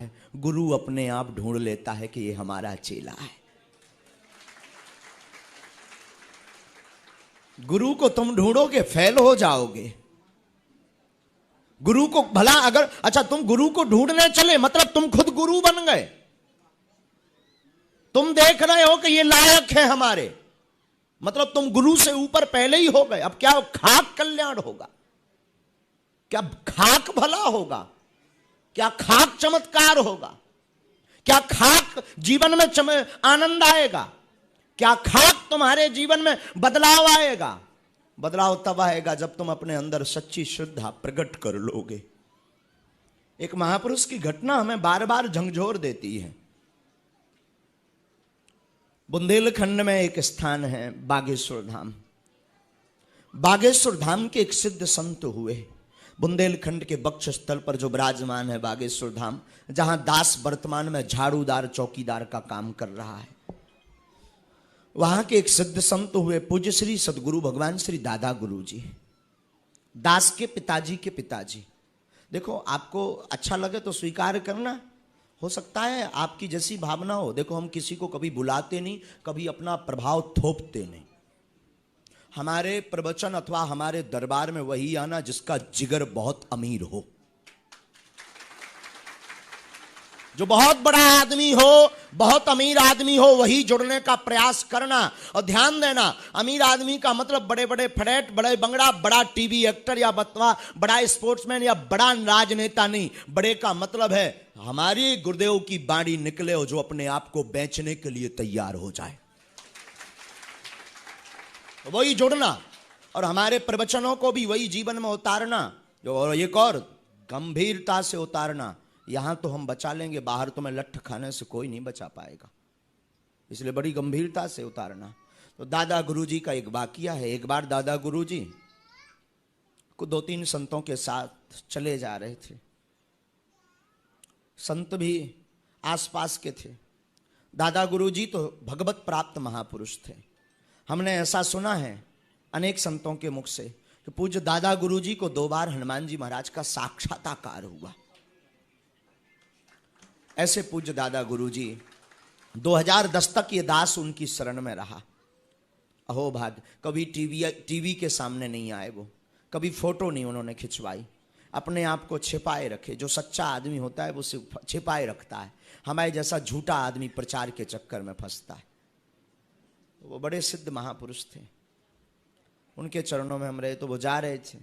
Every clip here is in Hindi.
है, गुरु अपने आप ढूंढ लेता है कि ये हमारा चेला है। गुरु को तुम ढूंढोगे फेल हो जाओगे। गुरु को भला अगर अच्छा तुम गुरु को ढूंढने चले मतलब तुम खुद गुरु बन गए। तुम देख रहे हो कि ये लायक है हमारे, मतलब तुम गुरु से ऊपर पहले ही हो गए। अब क्या खाक कल्याण होगा? क्या खाक भला होगा? क्या खाक चमत्कार होगा? क्या खाक जीवन में आनंद आएगा? क्या खाक तुम्हारे जीवन में बदलाव आएगा? बदलाव तब आएगा जब तुम अपने अंदर सच्ची श्रद्धा प्रकट कर लोगे। एक महापुरुष की घटना हमें बार बार झंझोर देती है। बुंदेलखंड में एक स्थान है बागेश्वर धाम। बागेश्वर धाम के एक सिद्ध संत हुए। बुंदेलखंड के वक्ष स्थल पर जो विराजमान है बागेश्वर धाम, जहां दास वर्तमान में झाड़ूदार चौकीदार का काम कर रहा है, वहां के एक सिद्ध संत हुए पूज्य श्री सदगुरु भगवान श्री दादा गुरु जी, दास के पिताजी के पिताजी। देखो आपको अच्छा लगे तो स्वीकार करना, हो सकता है आपकी जैसी भावना हो। देखो हम किसी को कभी बुलाते नहीं, कभी अपना प्रभाव थोपते नहीं। हमारे प्रवचन अथवा हमारे दरबार में वही आना जिसका जिगर बहुत अमीर हो, जो बहुत बड़ा आदमी हो, बहुत अमीर आदमी हो, वही जुड़ने का प्रयास करना। और ध्यान देना, अमीर आदमी का मतलब बड़े बड़े फ्लैट, बड़े बंगला, बड़ा टीवी एक्टर या बड़ा स्पोर्ट्समैन या बड़ा राजनेता नहीं। बड़े का मतलब है हमारी गुरुदेव की बाणी निकले और जो अपने आप को बेचने के लिए तैयार हो जाए, वही जुड़ना। और हमारे प्रवचनों को भी वही जीवन में उतारना, जो एक और गंभीरता से उतारना। यहां तो हम बचा लेंगे, बाहर तो मैं लठ खाने से कोई नहीं बचा पाएगा, इसलिए बड़ी गंभीरता से उतारना। तो दादा गुरुजी का एक वाकया है। एक बार दादा गुरुजी को 2-3 संतों के साथ चले जा रहे थे। संत भी आसपास के थे। दादा गुरुजी तो भगवत प्राप्त महापुरुष थे। हमने ऐसा सुना है अनेक संतों के मुख से कि पूज्य दादा गुरुजी को 2 बार हनुमान जी महाराज का साक्षात्कार हुआ। ऐसे पूज्य दादा गुरुजी 2010 तक ये दास उनकी शरण में रहा। अहो भाग्य, कभी टीवी के सामने नहीं आए वो, कभी फोटो नहीं उन्होंने खिंचवाई, अपने आप को छिपाए रखे। जो सच्चा आदमी होता है वो सिर्फ छिपाए रखता है, हमारे जैसा झूठा आदमी प्रचार के चक्कर में फंसता है। वो बड़े सिद्ध महापुरुष थे, उनके चरणों में हम रहे तो वो जा रहे थे।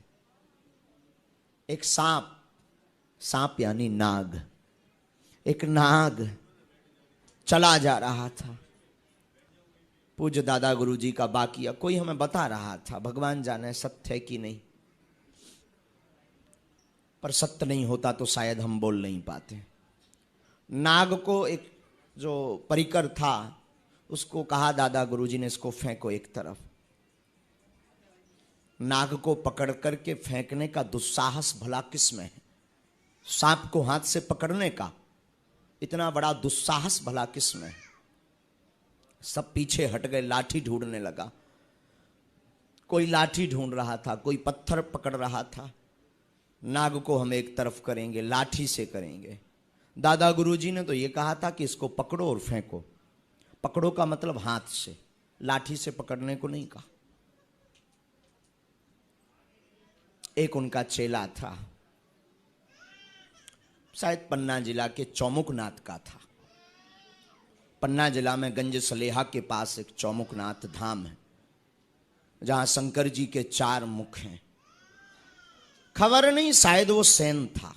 एक सांप यानी नाग, एक नाग चला जा रहा था। पूज्य दादा गुरुजी का वाकया कोई हमें बता रहा था, भगवान जाने सत्य है कि नहीं, पर सत्य नहीं होता तो शायद हम बोल नहीं पाते। नाग को एक जो परिकर था उसको कहा दादा गुरुजी ने, इसको फेंको एक तरफ। नाग को पकड़ करके फेंकने का दुस्साहस भला किस में है? सांप को हाथ से पकड़ने का इतना बड़ा दुस्साहस भला किस में है? सब पीछे हट गए, लाठी ढूंढने लगा। कोई लाठी ढूंढ रहा था, कोई पत्थर पकड़ रहा था। नाग को हम एक तरफ करेंगे, लाठी से करेंगे। दादा गुरुजी ने तो ये कहा था कि इसको पकड़ो और फेंको। पकड़ो का मतलब हाथ से, लाठी से पकड़ने को नहीं कहा। एक उनका चेला था, शायद पन्ना जिला के चौमुखनाथ का था। पन्ना जिला में गंज सलेहा के पास एक चौमुखनाथ धाम है, जहां शंकर जी के 4 मुख हैं। खबर नहीं, शायद वो सेन था,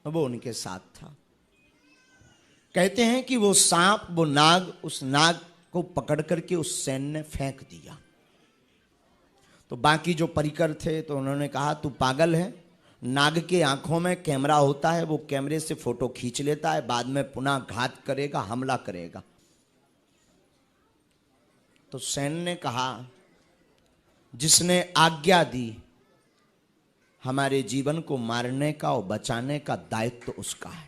वो उनके साथ था। कहते हैं कि वो सांप, वो नाग, उस नाग को पकड़ करके उस सेन ने फेंक दिया। तो बाकी जो परिकर थे तो उन्होंने कहा तू पागल है, नाग के आंखों में कैमरा होता है, वो कैमरे से फोटो खींच लेता है, बाद में पुनः घात करेगा, हमला करेगा। तो सेन ने कहा जिसने आज्ञा दी हमारे जीवन को मारने का और बचाने का दायित्व तो उसका है।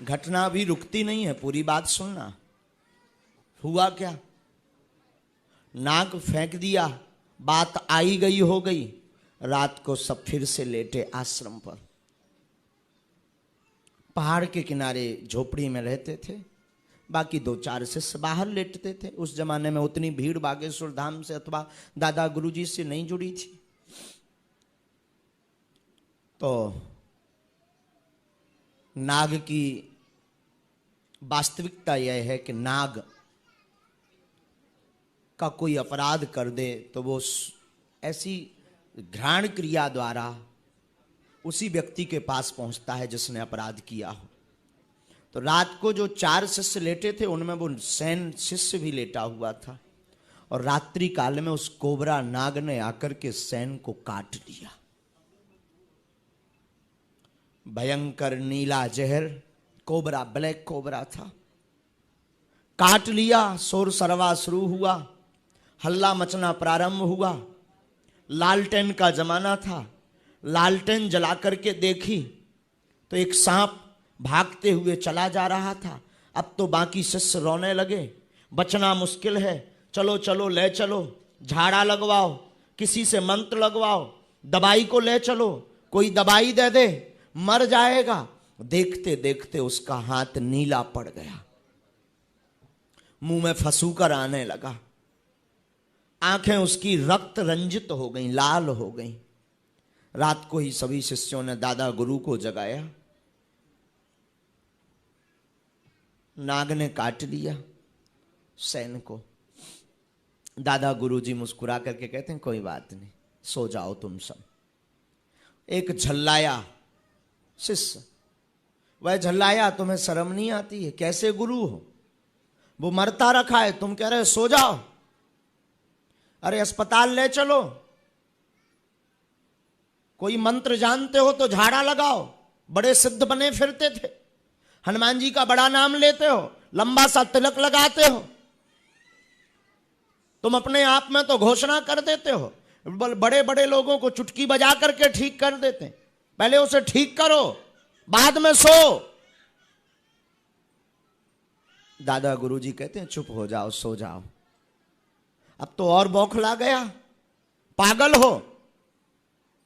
घटना अभी रुकती नहीं है, पूरी बात सुनना। हुआ क्या? नाग फेंक दिया, बात आई गई हो गई। रात को सब फिर से लेटे आश्रम पर। पहाड़ के किनारे झोपड़ी में रहते थे, बाकी 2-4 शिष्य बाहर लेटते थे। उस जमाने में उतनी भीड़ बागेश्वर धाम से अथवा दादा गुरुजी से नहीं जुड़ी थी। तो नाग की वास्तविकता यह है कि नाग का कोई अपराध कर दे तो वो ऐसी घ्राण क्रिया द्वारा उसी व्यक्ति के पास पहुंचता है जिसने अपराध किया हो। तो रात को जो 4 शिष्य लेटे थे उनमें वो सैन शिष्य भी लेटा हुआ था, और रात्रि काल में उस कोबरा नाग ने आकर के सैन को काट लिया। भयंकर नीला जहर कोबरा, ब्लैक कोबरा था, काट लिया। शोर शराबा शुरू हुआ, हल्ला मचना प्रारंभ हुआ। लालटेन का जमाना था, लालटेन जला करके देखी तो एक सांप भागते हुए चला जा रहा था। अब तो बाकी शिष्य रोने लगे, बचना मुश्किल है, चलो चलो ले चलो, झाड़ा लगवाओ, किसी से मंत्र लगवाओ, दवाई को ले चलो, कोई दवाई दे दे, मर जाएगा। देखते देखते उसका हाथ नीला पड़ गया, मुंह में फंसूकर आने लगा, आंखें उसकी रक्त रंजित हो गईं, लाल हो गईं। रात को ही सभी शिष्यों ने दादा गुरु को जगाया। नाग ने काट लिया सैन को। दादा गुरुजी मुस्कुरा करके कहते हैं कोई बात नहीं, सो जाओ तुम सब। एक झल्लाया शिष्य, वह झल्लाया, तुम्हें शर्म नहीं आती है? कैसे गुरु हो? वो मरता रखा है, तुम कह रहे सो जाओ। अरे अस्पताल ले चलो, कोई मंत्र जानते हो तो झाड़ा लगाओ। बड़े सिद्ध बने फिरते थे, हनुमान जी का बड़ा नाम लेते हो, लंबा सा तिलक लगाते हो, तुम अपने आप में तो घोषणा कर देते हो। बड़े बड़े लोगों को चुटकी बजा करके ठीक कर देते हैं, पहले उसे ठीक करो, बाद में सो। दादा गुरुजी कहते हैं चुप हो जाओ, सो जाओ। अब तो और बौखला गया, पागल हो,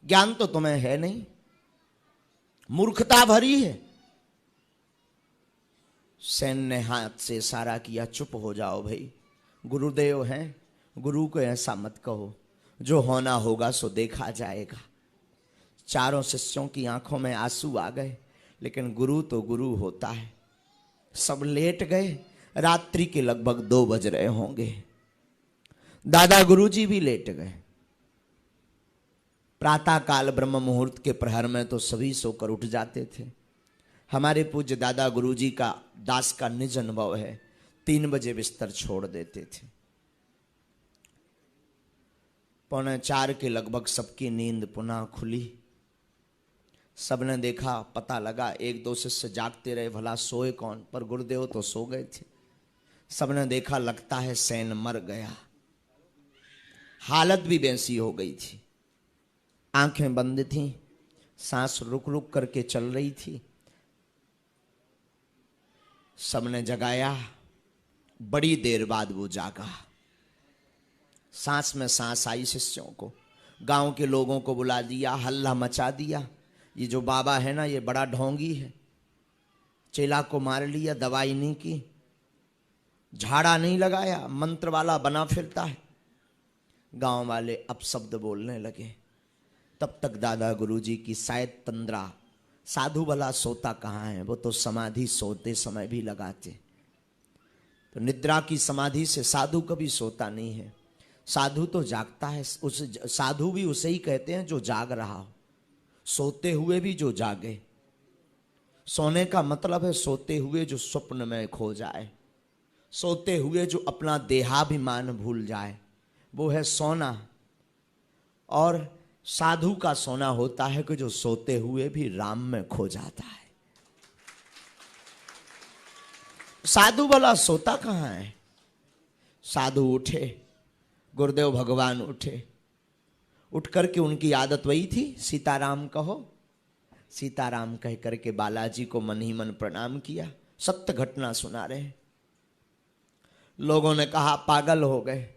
ज्ञान तो तुम्हें है नहीं, मूर्खता भरी है। सेन ने हाथ से इशारा किया, चुप हो जाओ भाई, गुरुदेव हैं, गुरु को ऐसा मत कहो, जो होना होगा सो देखा जाएगा। चारों शिष्यों की आंखों में आंसू आ गए, लेकिन गुरु तो गुरु होता है। सब लेट गए, रात्रि के लगभग 2 बज रहे होंगे। दादा गुरुजी भी लेट गए। प्रातः काल ब्रह्म मुहूर्त के प्रहर में तो सभी सोकर उठ जाते थे। हमारे पूज्य दादा गुरुजी का दास का निज अनुभव है, 3 बजे बिस्तर छोड़ देते थे। 3:45 के लगभग सबकी नींद पुनः खुली। सबने देखा, पता लगा, 1-2 शिष्य जागते रहे, भला सोए कौन, पर गुरुदेव तो सो गए थे। सबने देखा, लगता है सैन मर गया। हालत भी वैसी हो गई थी, आंखें बंद थीं, सांस रुक रुक करके चल रही थी। सबने जगाया, बड़ी देर बाद वो जागा। सांस में सांस आई शिष्यों को, गांव के लोगों को बुला दिया, हल्ला मचा दिया। ये जो बाबा है ना, ये बड़ा ढोंगी है, चेला को मार लिया, दवाई नहीं की, झाड़ा नहीं लगाया, मंत्र वाला बना फिरता है। गांव वाले अपशब्द बोलने लगे। तब तक दादा गुरुजी की शायद तंद्रा, साधु भला सोता कहाँ है, वो तो समाधि सोते समय भी लगाते। तो निद्रा की समाधि से साधु कभी सोता नहीं है, साधु तो जागता है। उस साधु भी उसे ही कहते हैं जो जाग रहा हो, सोते हुए भी जो जागे। सोने का मतलब है सोते हुए जो स्वप्न में खो जाए, सोते हुए जो अपना देहाभिमान भूल जाए, वो है सोना। और साधु का सोना होता है कि जो सोते हुए भी राम में खो जाता है। साधु भला सोता कहाँ है? साधु उठे, गुरुदेव भगवान उठे, उठ करके उनकी आदत वही थी, सीताराम कहो। सीताराम कह करके बालाजी को मन ही मन प्रणाम किया। सत्य घटना सुना रहे। लोगों ने कहा पागल हो गए,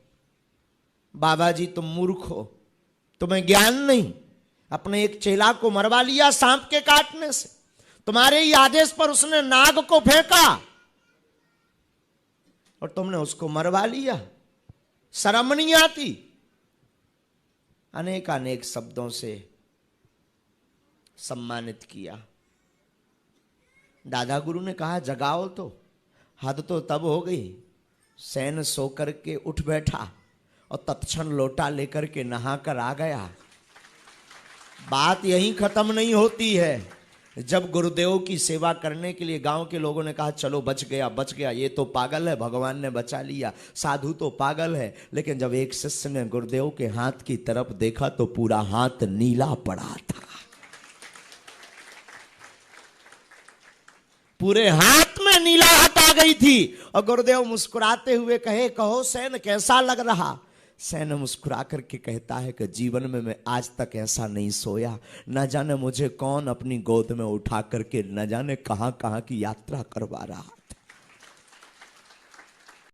बाबा जी तुम मूर्ख हो, तुम्हें ज्ञान नहीं, अपने एक चेला को मरवा लिया सांप के काटने से। तुम्हारे ही आदेश पर उसने नाग को फेंका और तुमने उसको मरवा लिया, शर्म नहीं आती? अनेक अनेक शब्दों से सम्मानित किया। दादा गुरु ने कहा जगाओ तो, हद तो तब हो गई। सैन सो करके उठ बैठा और तत्क्षण लोटा लेकर के नहा कर आ गया। बात यहीं खत्म नहीं होती है। जब गुरुदेव की सेवा करने के लिए गांव के लोगों ने कहा चलो बच गया बच गया, ये तो पागल है, भगवान ने बचा लिया, साधु तो पागल है, लेकिन जब एक शिष्य ने गुरुदेव के हाथ की तरफ देखा तो पूरा हाथ नीला पड़ा था। पूरे हाथ में नीलाहट आ गई थी और गुरुदेव मुस्कुराते हुए कहे कहो सैन कैसा लग रहा? सैन मुस्कुरा करके कहता है कि जीवन में मैं आज तक ऐसा नहीं सोया, न जाने मुझे कौन अपनी गोद में उठा करके न जाने कहां कहां की यात्रा करवा रहा।